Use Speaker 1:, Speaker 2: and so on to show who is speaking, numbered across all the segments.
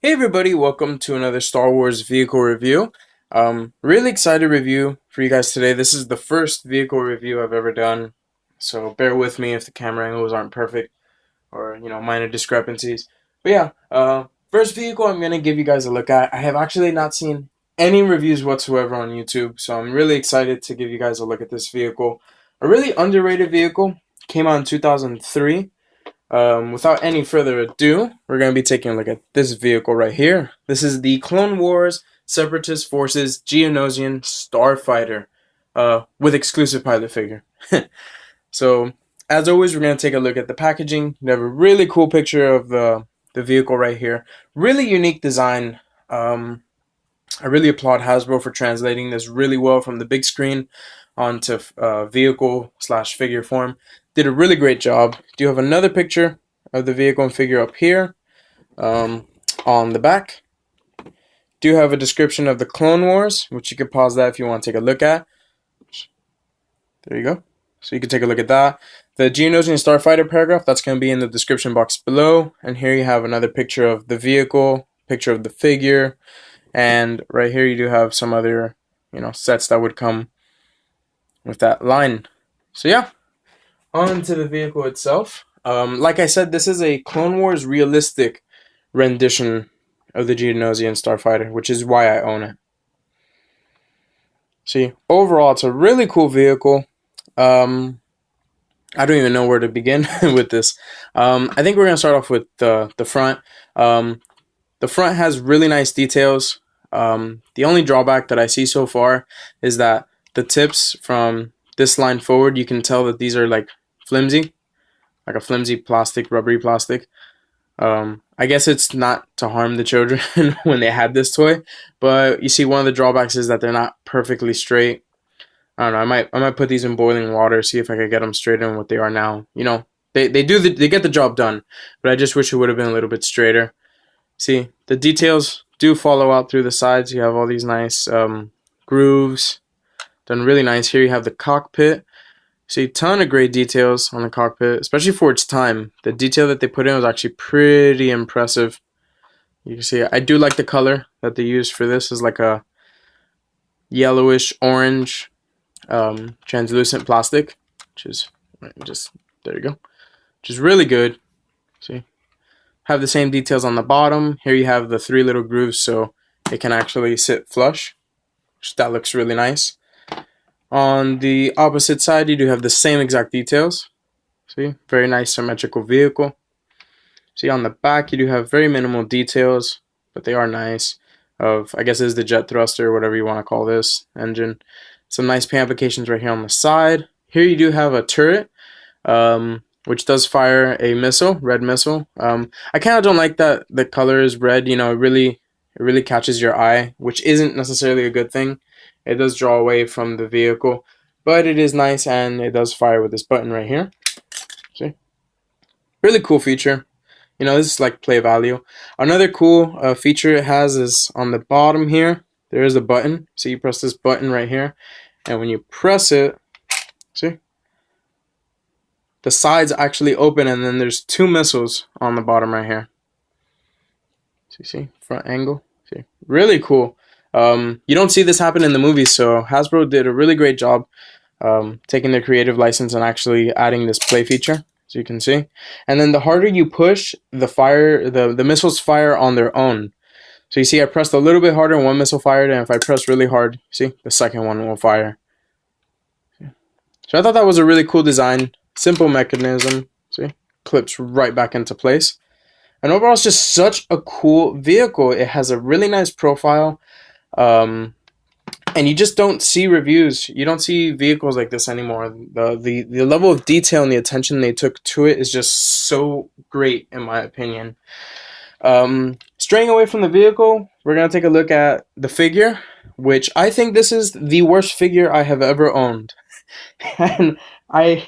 Speaker 1: Hey everybody, welcome to another Star Wars vehicle review. Really excited review for you guys today. This is the first vehicle review I've ever done, so bear with me if the camera angles aren't perfect or, minor discrepancies. But yeah, first vehicle I'm going to give you guys a look at. I have actually not seen any reviews whatsoever on YouTube, so I'm really excited to give you guys a look at this vehicle. A really underrated vehicle, came out in 2003. Without any further ado, we're going to be taking a look at this vehicle right here. This is the Clone Wars Separatist Forces Geonosian Starfighter with exclusive pilot figure. So, as always, we're going to take a look at the packaging. You have a really cool picture of the vehicle right here. Really unique design. I really applaud Hasbro for translating this really well from the big screen onto vehicle slash figure form. Did a really great job. Do have another picture of the vehicle and figure up here on the back. Do have a description of the Clone Wars, which you could pause that if you want to take a look at. There you go. So you can take a look at that. The Geonosian Starfighter paragraph, that's going to be in the description box below. And here you have another picture of the vehicle, picture of the figure, and right here you do have some other, sets that would come with that line. So yeah, on to the vehicle itself. Like I said, this is a Clone Wars realistic rendition of the Geonosian Starfighter, which is why I own it. See, overall, it's a really cool vehicle. I don't even know where to begin with this. I think we're going to start off with the front. The front has really nice details. The only drawback that I see so far is that the tips from this line forward, you can tell that these are like flimsy, like a flimsy plastic, rubbery plastic. I guess it's not to harm the children when they had this toy, but you see one of the drawbacks is that they're not perfectly straight. I don't know. I might put these in boiling water, see if I could get them straighter than what they are now. They get the job done, but I just wish it would have been a little bit straighter. See, the details do follow out through the sides. You have all these nice grooves, done really nice. Here you have the cockpit. See, a ton of great details on the cockpit, especially for its time. The detail that they put in was actually pretty impressive. You can see, I do like the color that they used for this. Is like a yellowish orange translucent plastic, which is just, there you go, which is really good. See, have the same details on the bottom. Here you have the 3 little grooves, so it can actually sit flush, which that looks really nice. On the opposite side, you do have the same exact details. See, very nice symmetrical vehicle. See, on the back, you do have very minimal details, but they are nice. I guess this is the jet thruster, whatever you want to call this engine. Some nice paint applications right here on the side. Here you do have a turret, which does fire a missile, red missile. I kind of don't like that the color is red. It really catches your eye, which isn't necessarily a good thing. It does draw away from the vehicle, but it is nice, and it does fire with this button right here. See? Really cool feature. This is like play value. Another cool feature it has is on the bottom here. There is a button. So you press this button right here, and when you press it, see? The sides actually open, and then there's 2 missiles on the bottom right here. So you see? Front angle. See? Really cool. You don't see this happen in the movies, so Hasbro did a really great job taking their creative license and actually adding this play feature, as you can see. And then the harder you push, the missiles fire on their own. So you see, I pressed a little bit harder and 1 missile fired, and if I press really hard, see, the second one will fire. So I thought that was a really cool design, simple mechanism. See, clips right back into place. And overall, it's just such a cool vehicle. It has a really nice profile. And you just don't see reviews. You don't see vehicles like this anymore. The level of detail and the attention they took to it is just so great, in my opinion. Straying away from the vehicle, we're going to take a look at the figure, which I think this is the worst figure I have ever owned. And I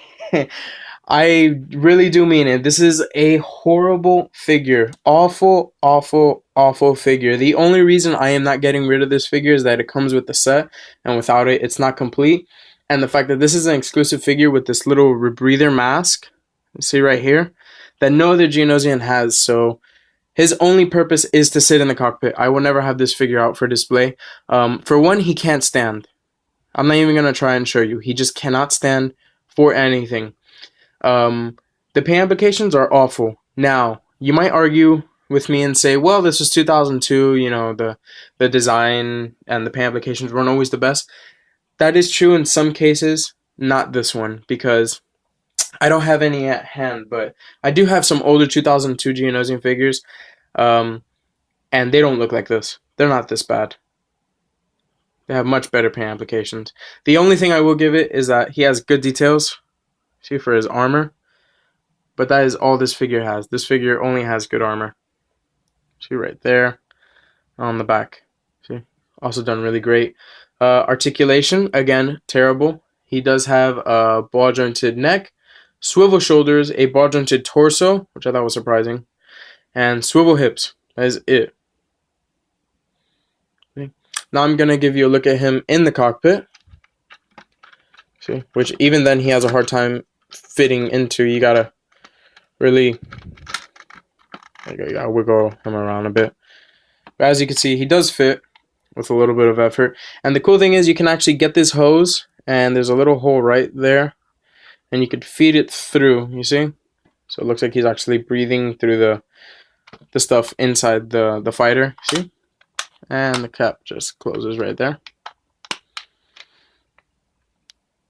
Speaker 1: really do mean it. This is a horrible figure. Awful, awful, awful figure. The only reason I am not getting rid of this figure is that it comes with the set, and without it, it's not complete. And the fact that this is an exclusive figure with this little rebreather mask, see right here, that no other Geonosian has. So His only purpose is to sit in the cockpit. I will never have this figure out for display. For one, he can't stand. I'm not even going to try and show you. He just cannot stand for anything. The paint applications are awful. Now, you might argue with me and say, well, this was 2002, you know, the design and the paint applications weren't always the best. That is true in some cases, not this one, because I don't have any at hand, but I do have some older 2002 Geonosian figures, and they don't look like this. They're not this bad. They have much better paint applications. The only thing I will give it is that he has good details, see, for his armor, but that is all this figure has. This figure only has good armor. See right there on the back. See, also done really great. Articulation, again, terrible. He does have a ball jointed neck, swivel shoulders, a ball jointed torso, which I thought was surprising, and swivel hips. That is it. Okay. Now I'm going to give you a look at him in the cockpit. See, which even then he has a hard time fitting into. You got to really, you gotta wiggle him around a bit. But as you can see, he does fit with a little bit of effort. And the cool thing is you can actually get this hose, and there's a little hole right there, and you could feed it through, you see? So it looks like he's actually breathing through the stuff inside the fighter, see? And the cap just closes right there.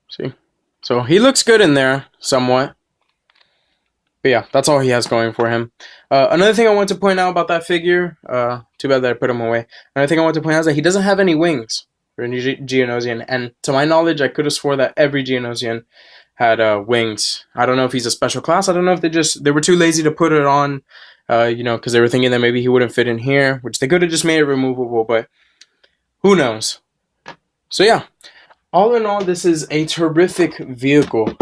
Speaker 1: See? So he looks good in there, somewhat. But yeah, that's all he has going for him. Another thing I want to point out about that figure, too bad that I put him away. Another thing I want to point out is that he doesn't have any wings for a Geonosian. And to my knowledge, I could have swore that every Geonosian had wings. I don't know if he's a special class. I don't know if they were too lazy to put it on, you know, because they were thinking that maybe he wouldn't fit in here, which they could have just made it removable, but who knows? So yeah, all in all, this is a terrific vehicle.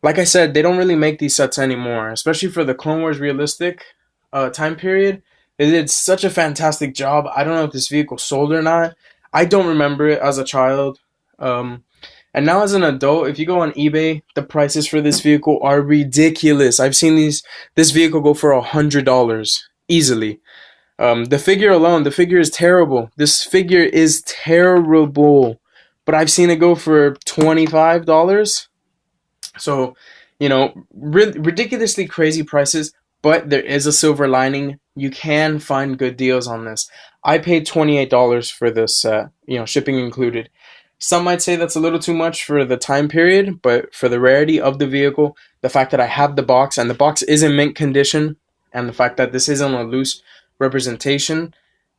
Speaker 1: Like I said, they don't really make these sets anymore, especially for the Clone Wars realistic time period. They did such a fantastic job. I don't know if this vehicle sold or not. I don't remember it as a child. And now as an adult, if you go on eBay, the prices for this vehicle are ridiculous. I've seen this vehicle go for $100 easily. The figure alone, the figure is terrible. This figure is terrible. But I've seen it go for $25. So, you know, ridiculously crazy prices, but there is a silver lining. You can find good deals on this. I paid $28 for this set, you know, shipping included. Some might say that's a little too much for the time period, but for the rarity of the vehicle, the fact that I have the box, and the box is in mint condition, and the fact that this isn't a loose representation,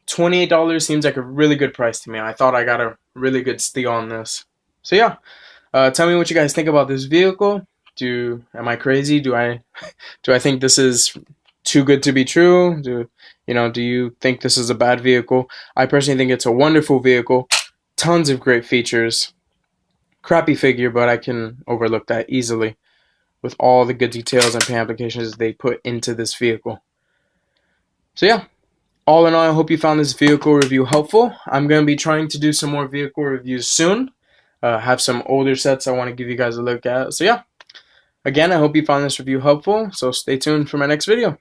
Speaker 1: $28 seems like a really good price to me. I thought I got a really good steal on this. So yeah. Tell me what you guys think about this vehicle. Am I crazy? Do I think this is too good to be true? Do you think this is a bad vehicle? I personally think it's a wonderful vehicle. Tons of great features. Crappy figure, but I can overlook that easily with all the good details and paint applications they put into this vehicle. So yeah, all in all, I hope you found this vehicle review helpful. I'm going to be trying to do some more vehicle reviews soon. Have some older sets I want to give you guys a look at. So yeah, again, I hope you found this review helpful. So stay tuned for my next video.